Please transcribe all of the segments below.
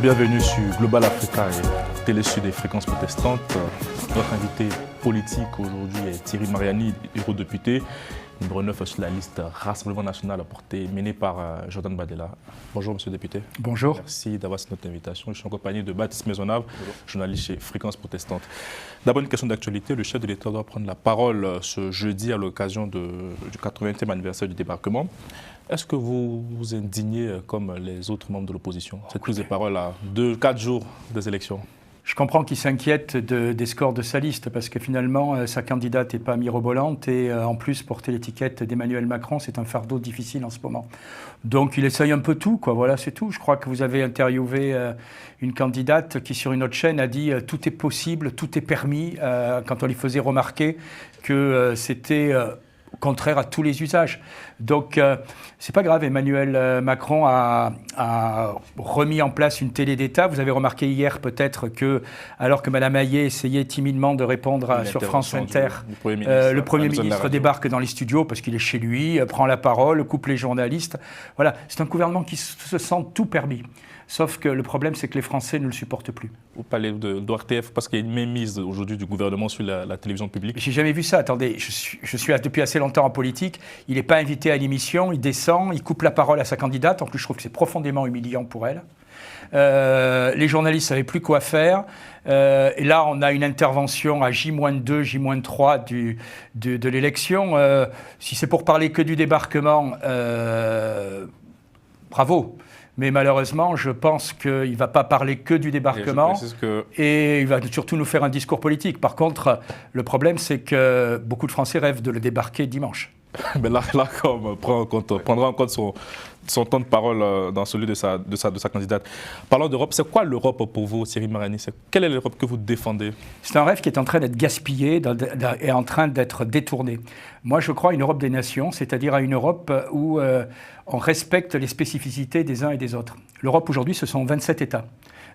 bienvenue sur Global Africa et Télé Sud et Fréquences Protestantes. Notre invité politique aujourd'hui est Thierry Mariani, eurodéputé, numéro 9 sur la liste Rassemblement National menée par Jordan Bardella. Bonjour monsieur le député. Bonjour. Merci d'avoir accepté notre invitation. Je suis en compagnie de Baptiste Maisonnave, journaliste chez Fréquences Protestantes. D'abord une question d'actualité. Le chef de l'État doit prendre la parole ce jeudi à l'occasion du 80e anniversaire du débarquement. Est-ce que vous vous indignez comme les autres membres de l'opposition? Cette prise de parole à 4 jours des élections. Je comprends qu'il s'inquiète des scores de sa liste parce que finalement, sa candidate n'est pas mirobolante et en plus, porter l'étiquette d'Emmanuel Macron, c'est un fardeau difficile en ce moment. Donc il essaye un peu tout, quoi. Voilà, c'est tout. Je crois que vous avez interviewé une candidate qui, sur une autre chaîne, a dit « tout est possible, tout est permis » quand on lui faisait remarquer que c'était... contraire à tous les usages. Donc, c'est pas grave, Emmanuel Macron a remis en place une télé d'État. Vous avez remarqué hier peut-être que, alors que Mme Hayet essayait timidement de répondre sur France Inter, le Premier ministre débarque dans les studios parce qu'il est chez lui, prend la parole, coupe les journalistes. Voilà, c'est un gouvernement qui se sent tout permis. Sauf que le problème, c'est que les Français ne le supportent plus. Vous parlez d'ORTF parce qu'il y a une mainmise aujourd'hui du gouvernement sur la télévision publique. J'ai jamais vu ça. Attendez, je suis depuis assez longtemps en politique. Il n'est pas invité à l'émission, il descend, il coupe la parole à sa candidate. En plus, je trouve que c'est profondément humiliant pour elle. Les journalistes ne savaient plus quoi faire. Et là, on a une intervention à J-2, J-3 de l'élection. Si c'est pour parler que du débarquement, bravo. Mais malheureusement, je pense qu'il ne va pas parler que du débarquement et il va surtout nous faire un discours politique. Par contre, le problème, c'est que beaucoup de Français rêvent de le débarquer dimanche. Mais là comme prendra en compte son temps de parole dans celui de sa candidate. Parlant d'Europe, c'est quoi l'Europe pour vous, Thierry Mariani? Quelle est l'Europe que vous défendez? C'est un rêve qui est en train d'être gaspillé et en train d'être détourné. Moi, je crois à une Europe des nations, c'est-à-dire à une Europe où on respecte les spécificités des uns et des autres. L'Europe aujourd'hui, ce sont 27 États.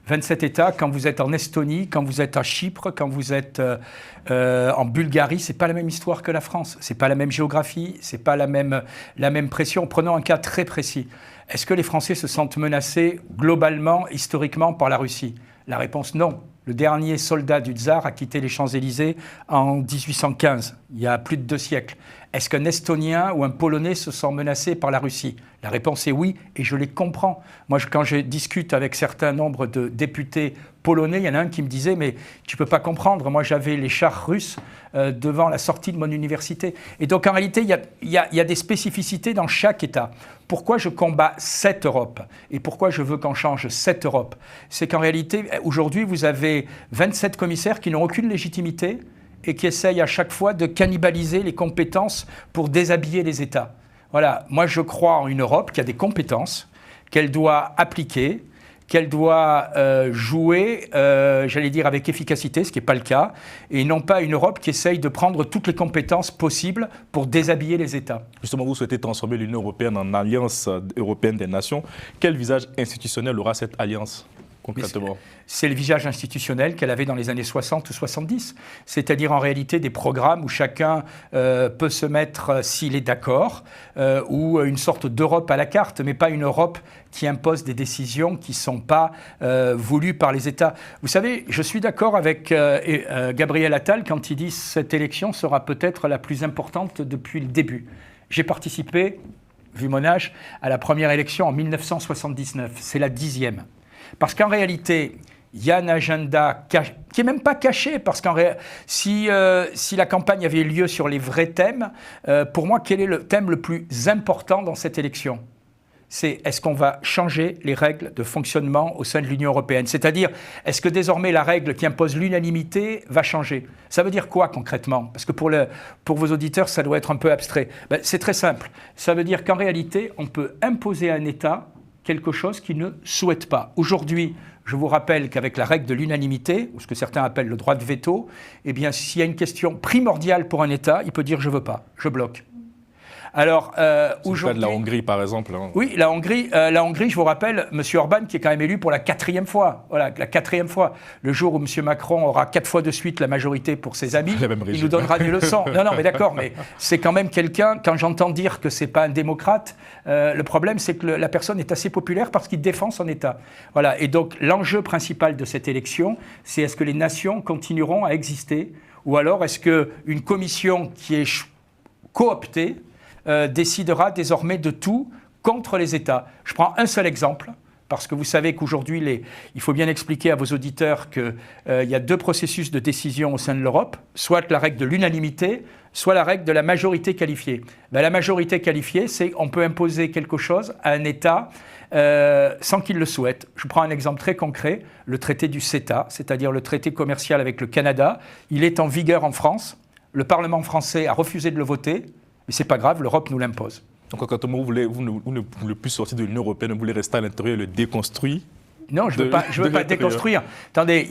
27 États, quand vous êtes en Estonie, quand vous êtes à Chypre, quand vous êtes en Bulgarie, c'est pas la même histoire que la France, c'est pas la même géographie, c'est pas la même pression. Prenons un cas très précis. Est-ce que les Français se sentent menacés globalement, historiquement, par la Russie? La réponse non. Le dernier soldat du tsar a quitté les Champs-Élysées en 1815, il y a plus de 2 siècles. Est-ce qu'un Estonien ou un Polonais se sent menacé par la Russie? La réponse est oui, et je les comprends. Moi, quand je discute avec certains nombres de députés polonais, il y en a un qui me disait « mais tu ne peux pas comprendre, moi j'avais les chars russes devant la sortie de mon université ». Et donc en réalité, il y a des spécificités dans chaque État. Pourquoi je combats cette Europe et pourquoi je veux qu'on change cette Europe? C'est qu'en réalité, aujourd'hui, vous avez 27 commissaires qui n'ont aucune légitimité et qui essayent à chaque fois de cannibaliser les compétences pour déshabiller les États. Voilà, moi je crois en une Europe qui a des compétences, qu'elle doit appliquer, qu'elle doit jouer, j'allais dire, avec efficacité, ce qui n'est pas le cas, et non pas une Europe qui essaye de prendre toutes les compétences possibles pour déshabiller les États. Justement, vous souhaitez transformer l'Union européenne en alliance européenne des nations. Quel visage institutionnel aura cette alliance ? C'est le visage institutionnel qu'elle avait dans les années 60 ou 70. C'est-à-dire en réalité des programmes où chacun peut se mettre s'il est d'accord, ou une sorte d'Europe à la carte, mais pas une Europe qui impose des décisions qui ne sont pas voulues par les États. Vous savez, je suis d'accord avec Gabriel Attal quand il dit que cette élection sera peut-être la plus importante depuis le début. J'ai participé, vu mon âge, à la première élection en 1979. C'est la 10e. Parce qu'en réalité, il y a un agenda qui n'est même pas caché, parce que si la campagne avait lieu sur les vrais thèmes, pour moi, quel est le thème le plus important dans cette élection? C'est est-ce qu'on va changer les règles de fonctionnement au sein de l'Union européenne? C'est-à-dire, est-ce que désormais la règle qui impose l'unanimité va changer? Ça veut dire quoi concrètement? Parce que pour vos auditeurs, ça doit être un peu abstrait. Ben, c'est très simple. Ça veut dire qu'en réalité, on peut imposer à un État quelque chose qu'il ne souhaite pas. Aujourd'hui, je vous rappelle qu'avec la règle de l'unanimité, ou ce que certains appellent le droit de veto, eh bien, s'il y a une question primordiale pour un État, il peut dire « je ne veux pas, je bloque ». Alors, aujourd'hui... le cas de la Hongrie, par exemple. Hein. Oui, la Hongrie, je vous rappelle, M. Orban qui est quand même élu pour la 4e fois. Voilà, la 4e fois. Le jour où M. Macron aura 4 fois de suite la majorité pour ses amis, il nous donnera des leçons. Non, mais d'accord, mais c'est quand même quelqu'un, quand j'entends dire que c'est pas un démocrate, le problème c'est que la personne est assez populaire parce qu'il défend son État. Voilà, et donc l'enjeu principal de cette élection, c'est est-ce que les nations continueront à exister ou alors est-ce qu'une commission qui est cooptée décidera désormais de tout contre les États. Je prends un seul exemple, parce que vous savez qu'aujourd'hui, il faut bien expliquer à vos auditeurs qu'il y a 2 processus de décision au sein de l'Europe, soit la règle de l'unanimité, soit la règle de la majorité qualifiée. La majorité qualifiée, c'est qu'on peut imposer quelque chose à un État sans qu'il le souhaite. Je prends un exemple très concret, le traité du CETA, c'est-à-dire le traité commercial avec le Canada. Il est en vigueur en France. Le Parlement français a refusé de le voter. Mais ce n'est pas grave, l'Europe nous l'impose. Donc, quand vous ne voulez plus sortir de l'Union européenne, vous voulez rester à l'intérieur et le déconstruire? Non, je ne veux pas déconstruire. Attendez,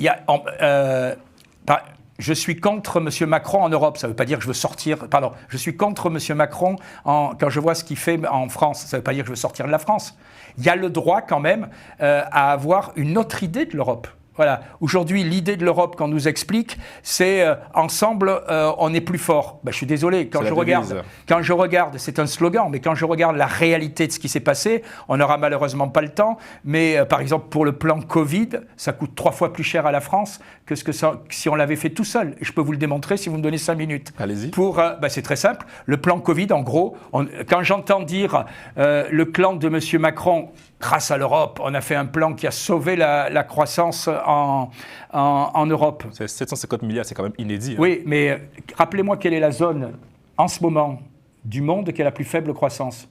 je suis contre M. Macron en Europe. Ça ne veut pas dire que je veux sortir. Pardon, je suis contre M. Macron quand je vois ce qu'il fait en France. Ça ne veut pas dire que je veux sortir de la France. Il y a le droit quand même à avoir une autre idée de l'Europe. Voilà. Aujourd'hui, l'idée de l'Europe qu'on nous explique, c'est ensemble, on est plus fort. Je suis désolé, quand je regarde, c'est un slogan, mais quand je regarde la réalité de ce qui s'est passé, on n'aura malheureusement pas le temps, mais par exemple, pour le plan Covid, ça coûte 3 fois plus cher à la France que si on l'avait fait tout seul. Et je peux vous le démontrer si vous me donnez 5 minutes. Allez-y. C'est très simple. Le plan Covid, en gros, quand j'entends dire le clan de M. Macron, grâce à l'Europe, on a fait un plan qui a sauvé la croissance en Europe. C'est 750 milliards, c'est quand même inédit. Hein. Oui, mais rappelez-moi quelle est la zone en ce moment du monde qui a la plus faible croissance.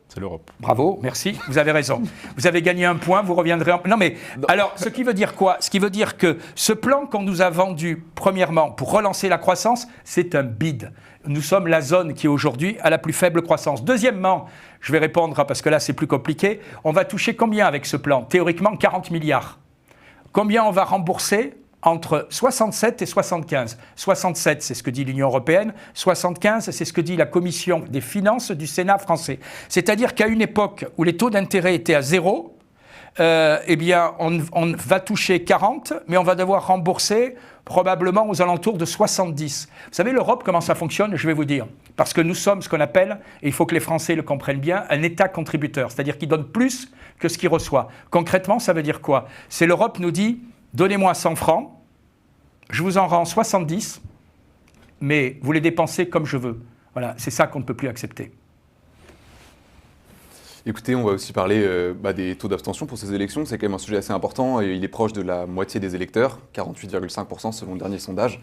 C'est l'Europe. Bravo, merci, vous avez raison. Vous avez gagné un point, vous reviendrez en... Non mais, alors, ce qui veut dire quoi? Ce qui veut dire que ce plan qu'on nous a vendu, premièrement, pour relancer la croissance, c'est un bide. Nous sommes la zone qui, aujourd'hui, a la plus faible croissance. Deuxièmement, je vais répondre, parce que là, c'est plus compliqué, on va toucher combien avec ce plan? Théoriquement, 40 milliards. Combien on va rembourser? Entre 67 et 75. 67, c'est ce que dit l'Union européenne. 75, c'est ce que dit la Commission des finances du Sénat français. C'est-à-dire qu'à une époque où les taux d'intérêt étaient à 0, eh bien, on va toucher 40, mais on va devoir rembourser probablement aux alentours de 70. Vous savez, l'Europe, comment ça fonctionne? Je vais vous dire. Parce que nous sommes ce qu'on appelle, et il faut que les Français le comprennent bien, un État contributeur. C'est-à-dire qu'il donne plus que ce qu'il reçoit. Concrètement, ça veut dire quoi? C'est l'Europe nous dit, donnez-moi 100 francs, je vous en rends 70, mais vous les dépensez comme je veux. Voilà, c'est ça qu'on ne peut plus accepter. Écoutez, on va aussi parler des taux d'abstention pour ces élections. C'est quand même un sujet assez important et il est proche de la moitié des électeurs, 48,5% selon le dernier sondage.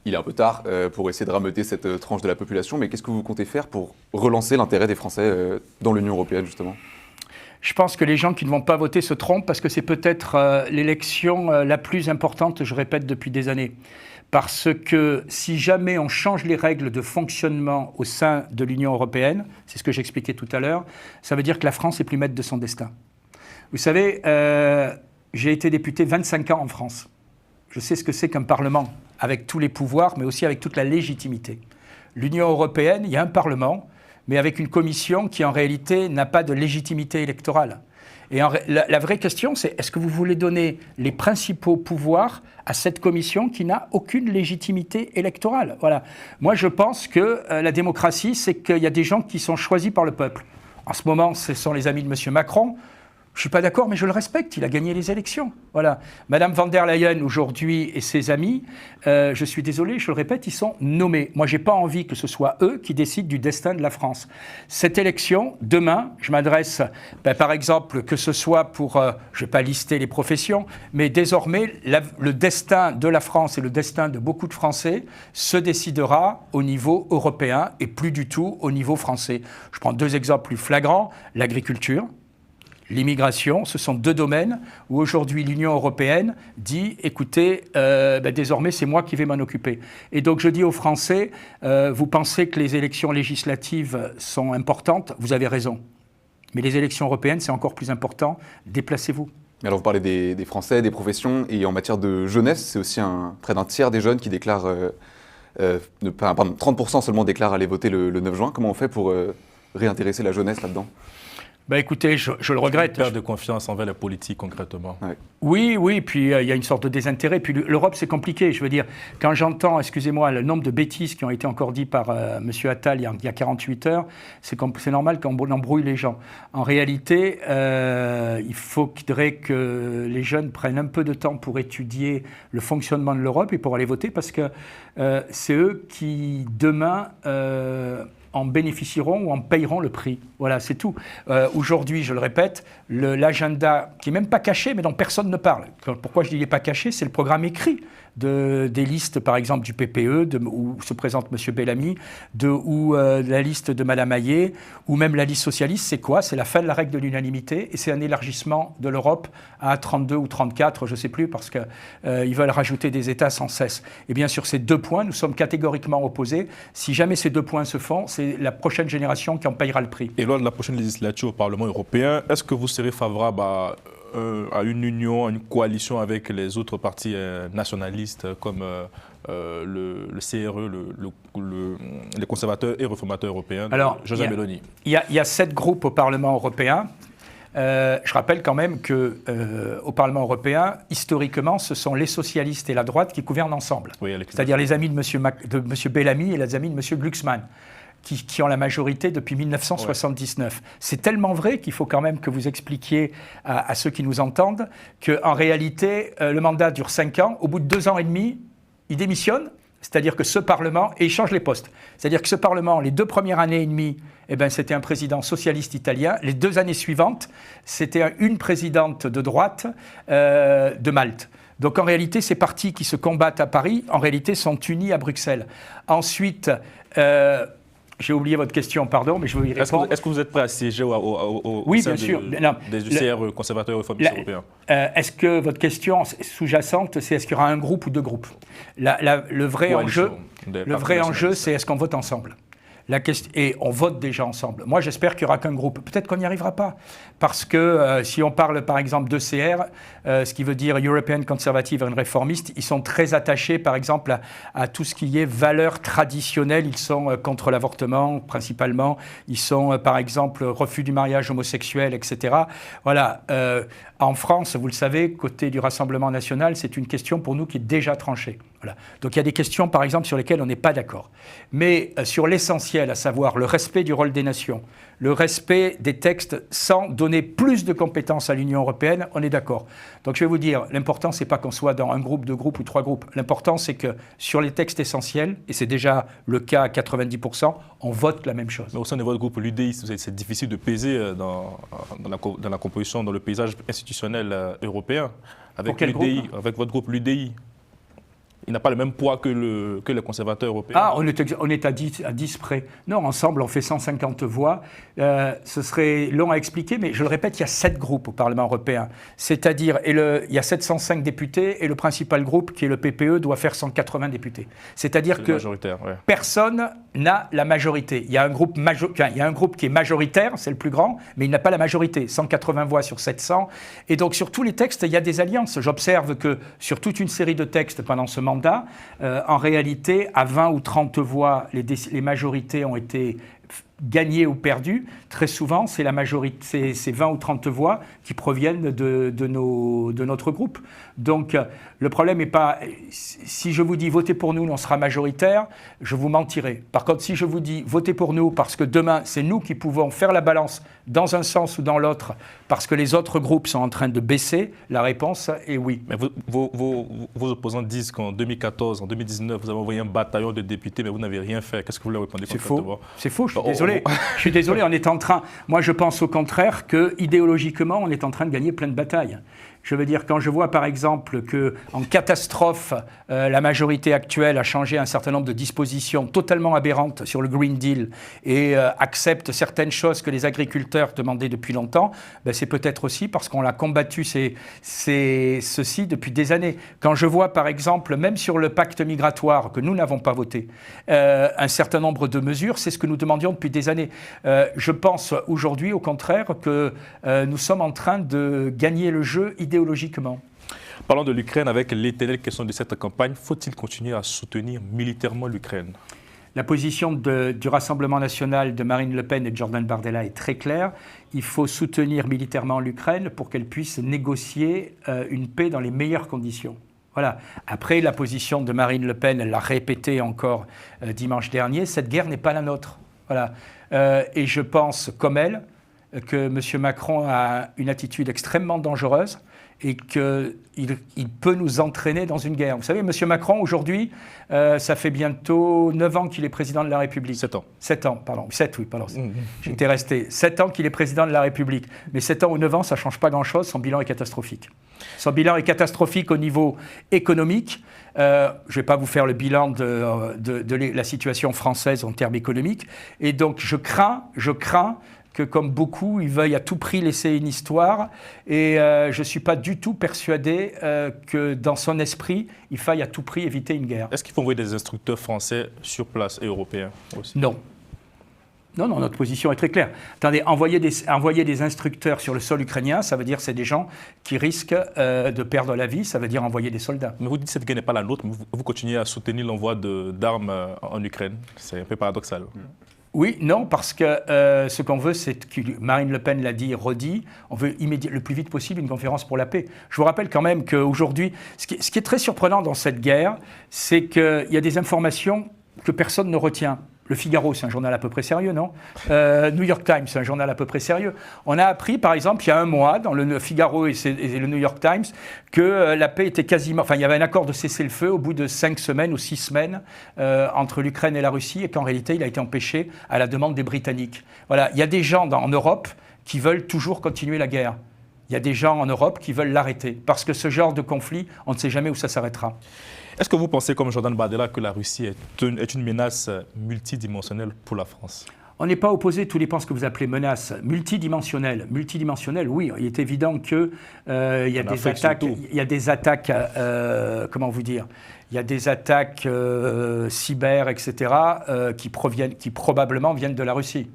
Il est un peu tard pour essayer de rameuter cette tranche de la population, mais qu'est-ce que vous comptez faire pour relancer l'intérêt des Français dans l'Union européenne, justement ? Je pense que les gens qui ne vont pas voter se trompent parce que c'est peut-être l'élection la plus importante, je répète, depuis des années. Parce que si jamais on change les règles de fonctionnement au sein de l'Union européenne, c'est ce que j'expliquais tout à l'heure, ça veut dire que la France n'est plus maître de son destin. Vous savez, j'ai été député 25 ans en France. Je sais ce que c'est qu'un Parlement, avec tous les pouvoirs, mais aussi avec toute la légitimité. L'Union européenne, il y a un Parlement, mais avec une commission qui en réalité n'a pas de légitimité électorale. Et la vraie question, c'est est-ce que vous voulez donner les principaux pouvoirs à cette commission qui n'a aucune légitimité électorale? Voilà. Moi, je pense que la démocratie, c'est qu'il y a des gens qui sont choisis par le peuple. En ce moment, ce sont les amis de M. Macron. Je ne suis pas d'accord, mais je le respecte. Il a gagné les élections. Voilà. Madame van der Leyen, aujourd'hui, et ses amis, je suis désolé, je le répète, ils sont nommés. Moi, je n'ai pas envie que ce soit eux qui décident du destin de la France. Cette élection, demain, je m'adresse, par exemple, que ce soit pour, je ne vais pas lister les professions, mais désormais, le destin de la France et le destin de beaucoup de Français se décidera au niveau européen et plus du tout au niveau français. Je prends 2 exemples plus flagrants. L'agriculture. L'immigration, ce sont 2 domaines où aujourd'hui l'Union européenne dit « écoutez, désormais c'est moi qui vais m'en occuper ». Et donc je dis aux Français, vous pensez que les élections législatives sont importantes, vous avez raison. Mais les élections européennes, c'est encore plus important, déplacez-vous. Alors vous parlez des Français, des professions, et en matière de jeunesse, c'est aussi près d'un tiers des jeunes qui déclarent 30% seulement déclarent aller voter le 9 juin. Comment on fait pour réintéresser la jeunesse là-dedans ? Écoutez, je le regrette. Une perte de confiance envers la politique, concrètement. Ouais. Oui, puis il y a une sorte de désintérêt. Puis l'Europe, c'est compliqué. Je veux dire, quand j'entends, excusez-moi, le nombre de bêtises qui ont été encore dites par M. Attal il y a 48 heures, c'est normal qu'on embrouille les gens. En réalité, il faudrait que les jeunes prennent un peu de temps pour étudier le fonctionnement de l'Europe et pour aller voter, parce que c'est eux qui, demain, en bénéficieront ou en payeront le prix. Voilà, c'est tout. Aujourd'hui, je le répète, l'agenda qui n'est même pas caché, mais dont personne ne parle. Pourquoi je dis qu'il n'est pas caché ? C'est le programme écrit des listes, par exemple, du PPE, où se présente M. Bellamy, ou la liste de Mme Hayet, ou même la liste socialiste. C'est quoi ? C'est la fin de la règle de l'unanimité, et c'est un élargissement de l'Europe à 32 ou 34, je ne sais plus, parce qu'ils veulent rajouter des États sans cesse. Et bien, sur ces 2 points, nous sommes catégoriquement opposés. Si jamais ces 2 points se font, c'est la prochaine génération qui en payera le prix. Et lors de la prochaine législature au Parlement européen, est-ce que vous serez favorable à une union, à une coalition avec les autres partis nationalistes comme le CRE, les conservateurs et réformateurs européens, Giorgia Meloni? Il y a 7 groupes au Parlement européen. Je rappelle quand même qu'au Parlement européen, historiquement, ce sont les socialistes et la droite qui gouvernent ensemble. Oui, c'est-à-dire les amis de M. Bellamy et les amis de M. Glucksmann, qui ont la majorité depuis 1979. Ouais. C'est tellement vrai qu'il faut quand même que vous expliquiez à ceux qui nous entendent qu'en réalité, le mandat dure 5 ans. Au bout de 2 ans et demi, il démissionne. C'est-à-dire que ce Parlement, et il change les postes. C'est-à-dire que ce Parlement, les 2 premières années et demie, c'était un président socialiste italien. Les 2 années suivantes, c'était une présidente de droite de Malte. Donc en réalité, ces partis qui se combattent à Paris, en réalité, sont unis à Bruxelles. Ensuite, j'ai oublié votre question, pardon, mais je veux y répondre. Est-ce que vous êtes prêt à siéger oui, bien sûr. Des CRE, conservateurs et réformistes européens? Est-ce que votre question sous-jacente, c'est est-ce qu'il y aura un groupe ou 2 groupes? Le vrai enjeu, c'est est-ce qu'on vote ensemble? Et on vote déjà ensemble. Moi, j'espère qu'il n'y aura qu'un groupe. Peut-être qu'on n'y arrivera pas. Parce que si on parle, par exemple, d'ECR, ce qui veut dire European Conservative and Reformist, ils sont très attachés, par exemple, à tout ce qui est valeurs traditionnelles. Ils sont contre l'avortement, principalement. Ils sont, par exemple, refus du mariage homosexuel, etc. Voilà. En France, vous le savez, côté du Rassemblement national, c'est une question pour nous qui est déjà tranchée. Voilà. Donc il y a des questions, par exemple, sur lesquelles on n'est pas d'accord. Mais sur l'essentiel, à savoir le respect du rôle des nations, le respect des textes sans donner plus de compétences à l'Union européenne, on est d'accord. Donc je vais vous dire, l'important, c'est pas qu'on soit dans un groupe, 2 groupes ou 3 groupes. L'important, c'est que sur les textes essentiels, et c'est déjà le cas à 90%, on vote la même chose. Mais au sein de votre groupe, l'UDI, c'est difficile de peser dans la composition, dans le paysage institutionnel européen. Avec l'UDI, avec votre groupe, l'UDI. Il n'a pas le même poids que les conservateurs européens. Ah, on est à 10 près. Non, ensemble, on fait 150 voix. Ce serait long à expliquer, mais je le répète, il y a 7 groupes au Parlement européen. C'est-à-dire, il y a 705 députés, et le principal groupe, qui est le PPE, doit faire 180 députés. C'est-à-dire que personne n'a la majorité. Il y a un groupe qui est majoritaire, c'est le plus grand, mais il n'a pas la majorité. 180 voix sur 700. Et donc, sur tous les textes, il y a des alliances. J'observe que sur toute une série de textes pendant ce mandat, en réalité, à 20 ou 30 voix, les majorités ont été gagnées ou perdues. Très souvent, c'est la majorité, c'est 20 ou 30 voix qui proviennent de notre groupe. Donc, le problème n'est pas... Si je vous dis « votez pour nous, on sera majoritaire », je vous mentirai. Par contre, si je vous dis « votez pour nous parce que demain, c'est nous qui pouvons faire la balance dans un sens ou dans l'autre, parce que les autres groupes sont en train de baisser », la réponse est oui. Mais vos opposants disent qu'en 2014, en 2019, vous avez envoyé un bataillon de députés, mais vous n'avez rien fait. Qu'est-ce que vous leur répondez? C'est faux. C'est faux, je suis désolé. Je suis désolé, on est en train... Moi, je pense au contraire que, idéologiquement, on est en train de gagner plein de batailles. Je veux dire, quand je vois par exemple qu'en catastrophe, la majorité actuelle a changé un certain nombre de dispositions totalement aberrantes sur le Green Deal et accepte certaines choses que les agriculteurs demandaient depuis longtemps, c'est peut-être aussi parce qu'on l'a combattu ceci depuis des années. Quand je vois par exemple, même sur le pacte migratoire que nous n'avons pas voté, un certain nombre de mesures, c'est ce que nous demandions depuis des années. Je pense aujourd'hui au contraire que nous sommes en train de gagner le jeu idéologiquement. Parlons de l'Ukraine avec l'éternelle question de cette campagne. Faut-il continuer à soutenir militairement l'Ukraine? La position du Rassemblement national de Marine Le Pen et de Jordan Bardella est très claire. Il faut soutenir militairement l'Ukraine pour qu'elle puisse négocier une paix dans les meilleures conditions. Voilà. Après, la position de Marine Le Pen, elle l'a répété encore dimanche dernier, cette guerre n'est pas la nôtre. Voilà. Et je pense, comme elle, que M. Macron a une attitude extrêmement dangereuse et qu'il peut nous entraîner dans une guerre. Vous savez, M. Macron, aujourd'hui, ça fait bientôt 9 ans qu'il est président de la République. 7 ans. 7 ans, pardon. 7, oui, pardon. J'étais resté 7 ans qu'il est président de la République. Mais 7 ans ou 9 ans, ça ne change pas grand-chose. Son bilan est catastrophique. Son bilan est catastrophique au niveau économique. Je ne vais pas vous faire le bilan de la situation française en termes économiques. Et donc, je crains que, comme beaucoup, il veuille à tout prix laisser une histoire. Et je ne suis pas du tout persuadé que, dans son esprit, il faille à tout prix éviter une guerre. Est-ce qu'il faut envoyer des instructeurs français sur place et européens aussi? Non. Non, notre position est très claire. Attendez, envoyer des instructeurs sur le sol ukrainien, ça veut dire que c'est des gens qui risquent de perdre la vie, ça veut dire envoyer des soldats. Mais vous dites que cette guerre n'est pas la nôtre, mais vous continuez à soutenir l'envoi d'armes en Ukraine. C'est un peu paradoxal. Oui, non, parce que ce qu'on veut, c'est que Marine Le Pen l'a dit, redit, on veut le plus vite possible une conférence pour la paix. Je vous rappelle quand même qu'aujourd'hui, ce qui est très surprenant dans cette guerre, c'est qu'il y a des informations que personne ne retient. Le Figaro, c'est un journal à peu près sérieux, non? New York Times, c'est un journal à peu près sérieux. On a appris, par exemple, il y a un mois, dans le Figaro et le New York Times, que la paix était quasiment... Enfin, il y avait un accord de cessez-le-feu au bout de 5 semaines ou 6 semaines entre l'Ukraine et la Russie, et qu'en réalité, il a été empêché à la demande des Britanniques. Voilà, il y a des gens en Europe qui veulent toujours continuer la guerre. Il y a des gens en Europe qui veulent l'arrêter, parce que ce genre de conflit, on ne sait jamais où ça s'arrêtera. Est-ce que vous pensez, comme Jordan Bardella, que la Russie est une menace multidimensionnelle pour la France? On n'est pas opposé, tout dépend ce que vous appelez menace multidimensionnelle. Multidimensionnelle, oui, il est évident qu'il y a des attaques, comment vous dire, il y a des attaques cyber, etc., qui probablement viennent de la Russie.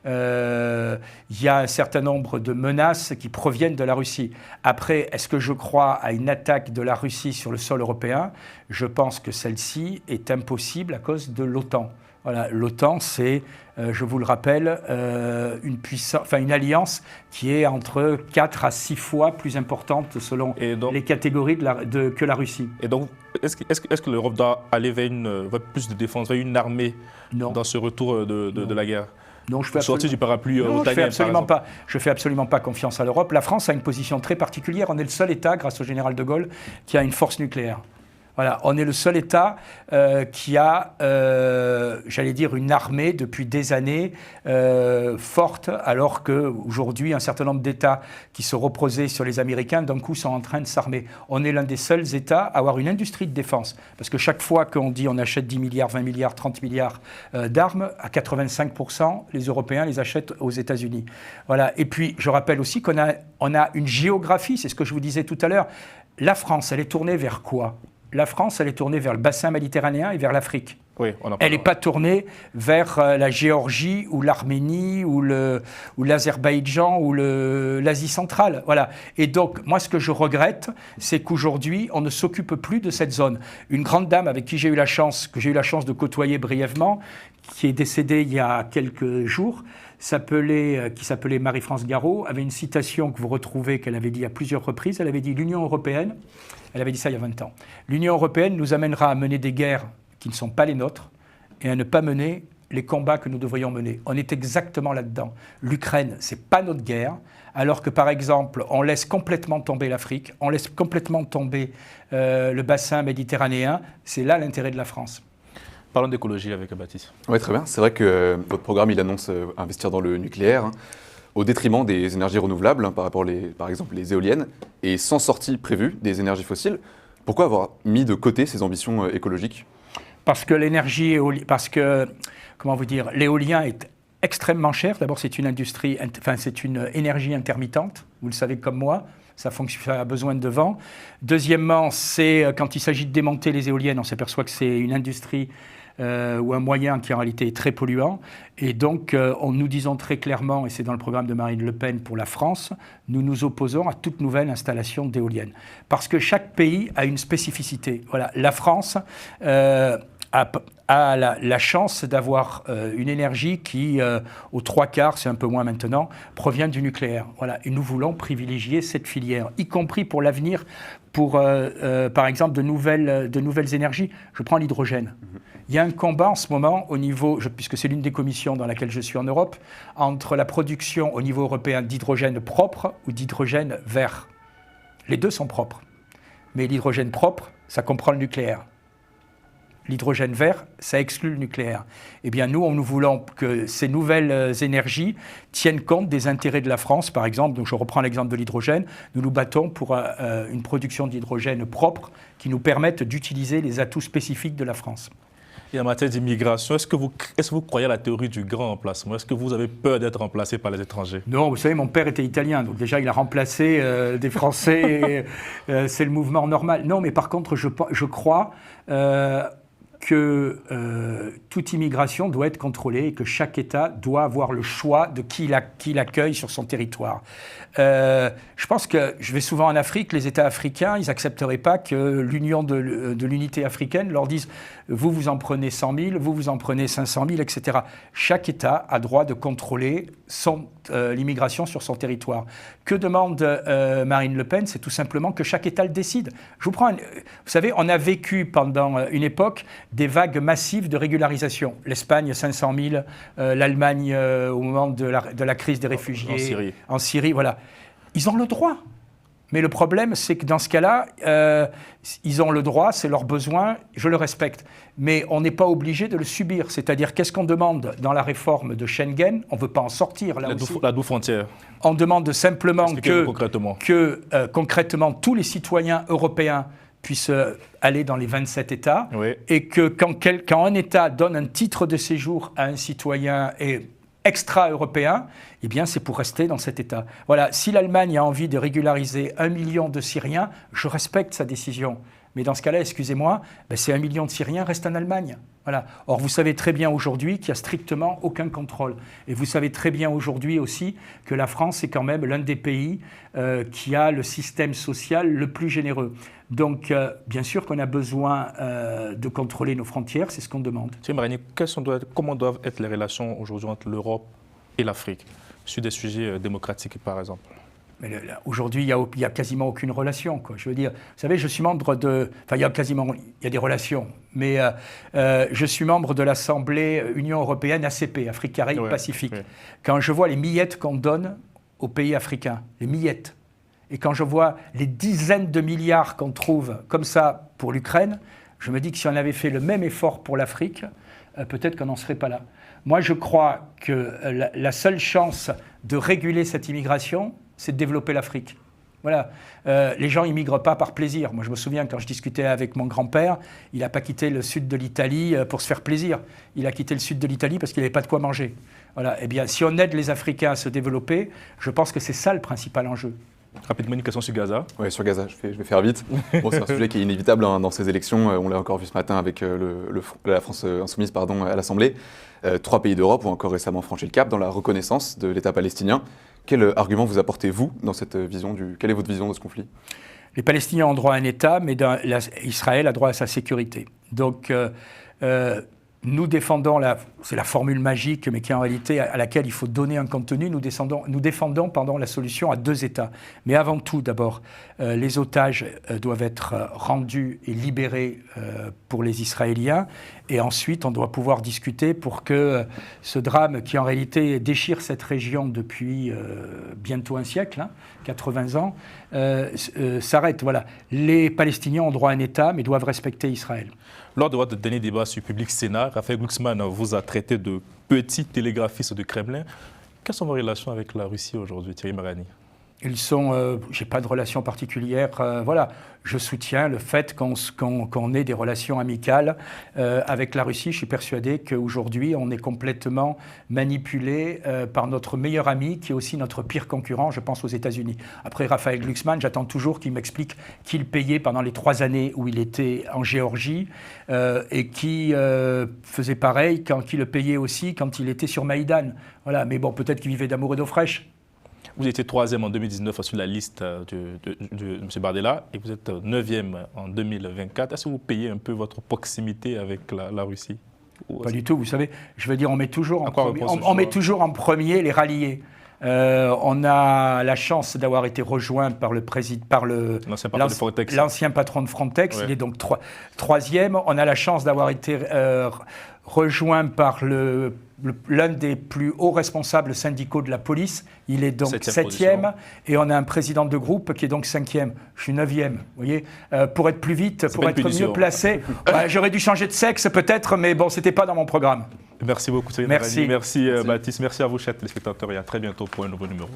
Il y a un certain nombre de menaces qui proviennent de la Russie. Après, est-ce que je crois à une attaque de la Russie sur le sol européen? Je pense que celle-ci est impossible à cause de l'OTAN. Voilà, l'OTAN, c'est, je vous le rappelle, une alliance qui est entre 4 à 6 fois plus importante selon les catégories que la Russie. Et donc, est-ce que l'Europe doit aller vers plus de défense, vers une armée dans ce retour de la guerre? Non, je fais sorti du parapluie otanien, je fais absolument pas confiance à l'Europe. La France a une position très particulière. On est le seul État, grâce au général de Gaulle, qui a une force nucléaire. Voilà, on est le seul État qui a, j'allais dire, une armée depuis des années forte, alors qu'aujourd'hui, un certain nombre d'États qui se reposaient sur les Américains, d'un coup, sont en train de s'armer. On est l'un des seuls États à avoir une industrie de défense. Parce que chaque fois qu'on dit on achète 10 milliards, 20 milliards, 30 milliards d'armes, à 85%, les Européens les achètent aux États-Unis. Voilà. Et puis, je rappelle aussi qu'on a une géographie, c'est ce que je vous disais tout à l'heure. La France, elle est tournée vers quoi ? La France, elle est tournée vers le bassin méditerranéen et vers l'Afrique. Oui, elle n'est pas tournée vers la Géorgie ou l'Arménie ou l'Azerbaïdjan ou l'Asie centrale. Voilà. Et donc, moi, ce que je regrette, c'est qu'aujourd'hui, on ne s'occupe plus de cette zone. Une grande dame avec qui j'ai eu la chance de côtoyer brièvement, qui est décédée il y a quelques jours, qui s'appelait Marie-France Garot, avait une citation que vous retrouvez, qu'elle avait dit à plusieurs reprises. Elle avait dit « L'Union européenne », elle avait dit ça il y a 20 ans, « L'Union européenne nous amènera à mener des guerres qui ne sont pas les nôtres et à ne pas mener les combats que nous devrions mener. » On est exactement là-dedans. L'Ukraine, ce n'est pas notre guerre, alors que, par exemple, on laisse complètement tomber l'Afrique, on laisse complètement tomber le bassin méditerranéen. C'est là l'intérêt de la France. Parlons d'écologie avec Baptiste. Oui, très bien. C'est vrai que votre programme, il annonce investir dans le nucléaire, au détriment des énergies renouvelables, par exemple les éoliennes, et sans sortie prévue des énergies fossiles. Pourquoi avoir mis de côté ces ambitions écologiques ? Parce que l'éolien est extrêmement cher. D'abord, c'est une énergie intermittente, vous le savez comme moi. ça a besoin de vent. Deuxièmement, c'est quand il s'agit de démonter les éoliennes, on s'aperçoit que c'est une industrie ou un moyen qui en réalité est très polluant. Et donc, nous disons très clairement, et c'est dans le programme de Marine Le Pen pour la France, nous nous opposons à toute nouvelle installation d'éoliennes. Parce que chaque pays a une spécificité. Voilà, la France a la chance d'avoir une énergie qui, aux 3/4, c'est un peu moins maintenant, provient du nucléaire. Voilà. Et nous voulons privilégier cette filière, y compris pour l'avenir, pour, par exemple, de nouvelles énergies. Je prends l'hydrogène. Il y a un combat en ce moment au niveau, puisque c'est l'une des commissions dans laquelle je suis en Europe, entre la production au niveau européen d'hydrogène propre ou d'hydrogène vert. Les deux sont propres. Mais l'hydrogène propre, ça comprend le nucléaire. L'hydrogène vert, ça exclut le nucléaire. Eh bien, nous voulons que ces nouvelles énergies tiennent compte des intérêts de la France, par exemple. Donc, je reprends l'exemple de l'hydrogène. Nous nous battons pour une production d'hydrogène propre qui nous permette d'utiliser les atouts spécifiques de la France. Et en matière d'immigration, est-ce que vous croyez à la théorie du grand remplacement? Est-ce que vous avez peur d'être remplacé par les étrangers? Non, vous savez, mon père était italien, donc déjà il a remplacé des Français, c'est le mouvement normal. Non, mais par contre, je crois que toute immigration doit être contrôlée et que chaque État doit avoir le choix de qui l'accueille sur son territoire. Je pense que je vais souvent en Afrique, les États africains, ils n'accepteraient pas que l'Union de l'unité africaine leur dise « vous en prenez 100 000, vous en prenez 500 000, etc. » Chaque État a droit de contrôler l'immigration sur son territoire. Que demande Marine Le Pen? C'est tout simplement que chaque État le décide. Je vous prends, vous savez, on a vécu pendant une époque des vagues massives de régularisation. L'Espagne, 500 000, l'Allemagne au moment de la crise des réfugiés. En Syrie, voilà. Ils ont le droit. Mais le problème, c'est que dans ce cas-là, ils ont le droit, c'est leur besoin, je le respecte. Mais on n'est pas obligé de le subir. C'est-à-dire, qu'est-ce qu'on demande dans la réforme de Schengen? On ne veut pas en sortir, là aussi. La double frontière. On demande simplement que concrètement, tous les citoyens européens puissent aller dans les 27 États, oui. Et que quand un État donne un titre de séjour à un citoyen extra-européen, eh bien c'est pour rester dans cet État. Voilà, si l'Allemagne a envie de régulariser 1 million de Syriens, je respecte sa décision. Mais dans ce cas-là, excusez-moi, ces 1 million de Syriens restent en Allemagne. Voilà. Or, vous savez très bien aujourd'hui qu'il n'y a strictement aucun contrôle. Et vous savez très bien aujourd'hui aussi que la France est quand même l'un des pays qui a le système social le plus généreux. Donc, bien sûr qu'on a besoin de contrôler nos frontières, c'est ce qu'on demande. Thierry Marani, comment doivent être les relations aujourd'hui entre l'Europe et l'Afrique sur des sujets démocratiques, par exemple? Mais aujourd'hui, il n'y a quasiment aucune relation, quoi. Je veux dire, vous savez, je suis membre de... Enfin, il y a des relations, mais je suis membre de l'Assemblée Union Européenne ACP, Afrique Caraïbes Pacifique. Oui. Quand je vois les miettes qu'on donne aux pays africains, les miettes, et quand je vois les dizaines de milliards qu'on trouve comme ça pour l'Ukraine, je me dis que si on avait fait le même effort pour l'Afrique, peut-être qu'on n'en serait pas là. Moi, je crois que la seule chance de réguler cette immigration, c'est de développer l'Afrique. Voilà. Les gens n'immigrent pas par plaisir. Moi, je me souviens, quand je discutais avec mon grand-père, il n'a pas quitté le sud de l'Italie pour se faire plaisir. Il a quitté le sud de l'Italie parce qu'il n'avait pas de quoi manger. Voilà. Eh bien, si on aide les Africains à se développer, je pense que c'est ça le principal enjeu. Rapidement, une question sur Gaza. Oui, sur Gaza, je vais faire vite. Bon, c'est un sujet qui est inévitable dans ces élections. On l'a encore vu ce matin avec la France Insoumise à l'Assemblée. 3 pays d'Europe ont encore récemment franchi le cap dans la reconnaissance de l'État palestinien. Quel argument vous apportez, vous, dans cette vision quelle est votre vision de ce conflit? Les Palestiniens ont droit à un État, mais Israël a droit à sa sécurité. Donc, nous défendons, c'est la formule magique, mais qui en réalité à laquelle il faut donner un contenu, nous défendons la solution à 2 États. Mais avant tout, d'abord, les otages doivent être rendus et libérés pour les Israéliens. Et ensuite, on doit pouvoir discuter pour que ce drame qui en réalité déchire cette région depuis bientôt un siècle, 80 ans, s'arrête. Voilà. Les Palestiniens ont droit à un État, mais doivent respecter Israël. Lors de votre dernier débat sur Public Sénat, Raphaël Glucksmann vous a traité de petit télégraphiste du Kremlin. Quelles sont vos relations avec la Russie aujourd'hui, Thierry Marani? Ils sont, j'ai pas de relation particulière. Voilà, je soutiens le fait qu'on ait des relations amicales avec la Russie. Je suis persuadé qu'aujourd'hui, on est complètement manipulé par notre meilleur ami, qui est aussi notre pire concurrent, je pense aux États-Unis. Après Raphaël Glucksmann, j'attends toujours qu'il m'explique qu'il payait pendant les 3 années où il était en Géorgie et qui faisait pareil qui le payait aussi quand il était sur Maïdan. Voilà, mais bon, peut-être qu'il vivait d'amour et d'eau fraîche. Vous étiez 3e en 2019 sur la liste de M. Bardella et vous êtes 9e en 2024. Est-ce que vous payez un peu votre proximité avec la Russie? Pas du tout, vous savez. Je veux dire, on met toujours en premier les ralliés. On a la chance d'avoir été rejoint par l'ancien patron de Frontex. Ouais. Il est donc 3e. On a la chance d'avoir été rejoint par l'un des plus hauts responsables syndicaux de la police. Il est donc 7e. Et on a un président de groupe qui est donc 5e. Je suis 9e. Vous voyez, pour être plus vite, pour être mieux placé, j'aurais dû changer de sexe peut-être, mais bon, c'était pas dans mon programme. Merci beaucoup, Cyril. Merci, Baptiste. Merci à vous, chers téléspectateurs, et à très bientôt pour un nouveau numéro.